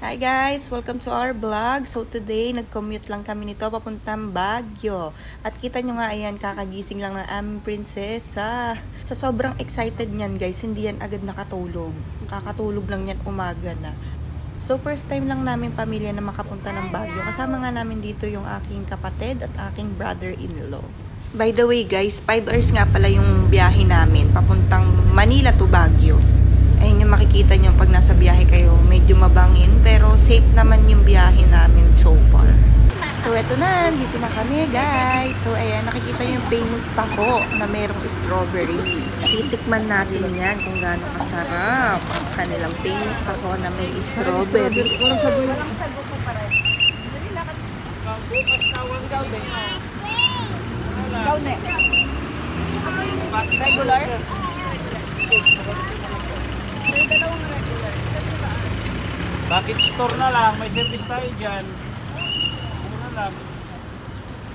Hi guys! Welcome to our vlog. So today, nag-commute lang kami nito papuntang Baguio. At kita nyo nga, ayan, kakagising lang ng aming prinsesa. Sa sobrang excited niyan guys, hindi yan agad nakatulog. Kakatulog lang yan umaga na. So first time lang namin pamilya na makapunta ng Baguio. Kasama nga namin dito yung aking kapatid at aking brother-in-law. By the way guys, 5 hours nga pala yung biyahe namin papuntang Manila to Baguio. Ayun yung makikita nyo pag nasa biyahe kayo, medyo mabangin, pero safe naman yung biyahe namin so far. So eto na, dito na kami guys. So ayan, nakikita nyo yung famous taho na merong strawberry. Titikman natin yan kung gaano kasarap ang kanilang famous taho na may strawberry. Walang sago po para. Gaune. Regular? Dalawang regular. Bakit store na lang? May service tayo dyan. Ano na lang.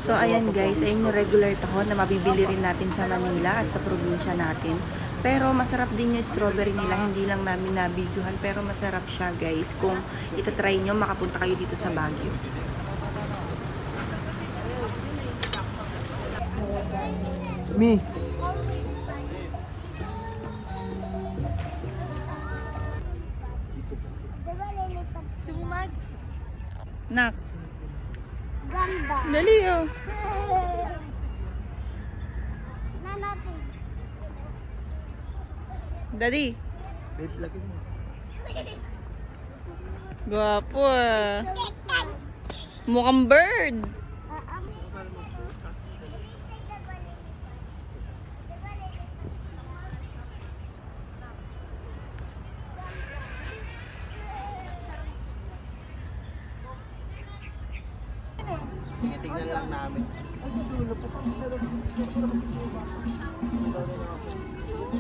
So ayan guys, ayun yung regular taho na mabibili rin natin sa Manila at sa probinsya natin. Pero masarap din yung strawberry nila, hindi lang namin nabidyohan, pero masarap siya guys. Kung itatry nyo, makapunta kayo dito sa Baguio. Me. Nak. Ganda. Dali oh. Nanatin. Daddy. Wait, lagi mo. Gwapo ah. Mukhang bird. Sige, tignan lang namin. Hindi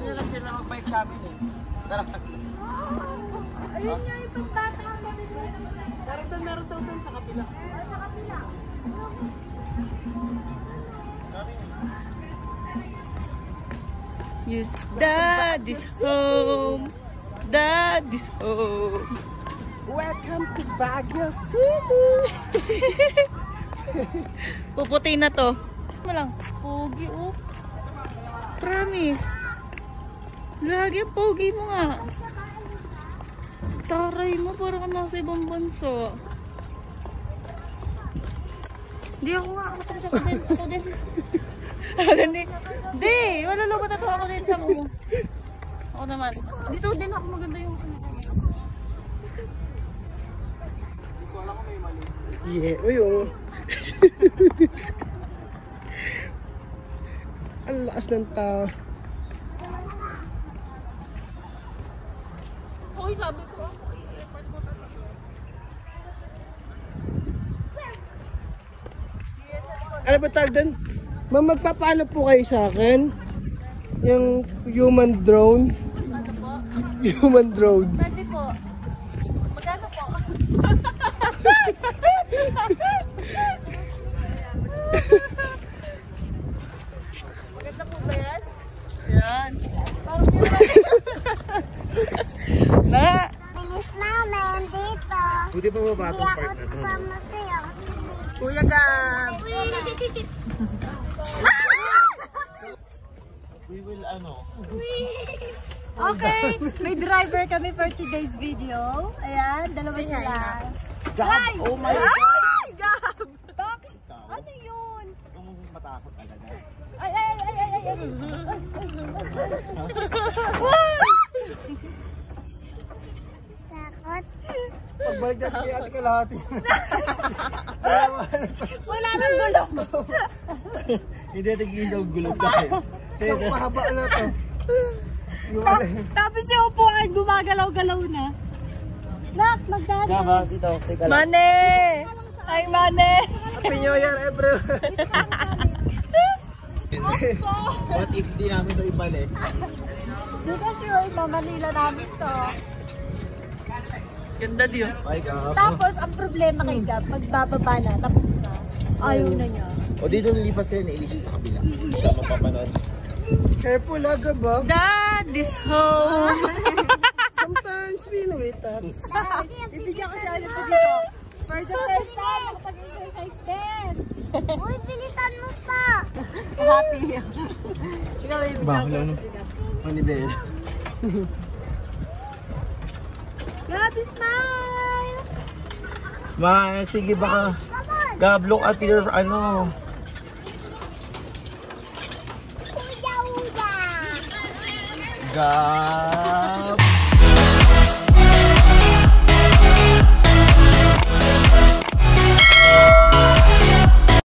na lang sila mag-bike sa amin eh. Tara. Ayun nga yung pagbata ang mabibili naman. Meron daw doon sa kapila. Sa kapila. Yes, Daddy's home. Daddy's home. Welcome to Baguio City! Puputi na to. Mo lang. Pogi oh. Promise. Lagi ang pogi mo nga. Taray mo, parang ka nasa ibang bansa. Hindi ako nga. Ako din. Ako din. Hindi. Malulubat na to. Ako din sa mo. Ako naman. Dito din ako maganda yung Yeah, uy oh. Ang lakas ng tao. Hoy, sabi ko ako. Ano ba tawag doon? Ma'am, magpapaano po kayo sa akin? Yung human drone? Ano po? Human drone. Pwede po. Magkano po? Maganda po ba yan? Yan. Parang yun na. Bilis namin dito. Buti pa ba batong Hindi park ako na to? pamasayo. Kuya Gab. We will ano? Okay, may driver kami for today's video. Ayan, dalawa sila. Gab! Oh my God! Ay, Gab! Bakit? Ano yun? Kung matakot talaga. Ay, ay, ay, ay, ay, ay. Takot. Pagbalik natin kay ate kalahati. Wala nang gulong. Hindi natin gisang gulog tayo. Isang mahaba na to. Tapos yung upuan, gumagalaw-galaw na. Nak, magdaan. Gaba, dito. Sige lang. Mane! Ay, Mane! Happy New Year everyone! What if di namin ito ibalik? Di ba sure, Manila namin to. Ganda diyo. Ay, Gab. Tapos, ang problema kay Gab, magbababa na, tapos na. Ayaw na niya. O dito nilipas sila, nailis sa kabila. Hindi siya mapapanood. Careful aga ba? Daddy's home. Sometimes Pinoy tats. Ibigyan ko siya ulit dito. For the first time, nakapag-exercise din. Uy, pilitan mo pa. Happy. Ikaw ibigyan ko. Bakla no? Manibel. Grabe, smile! Smile, sige baka. God, look at your ano. Uya, uya. God.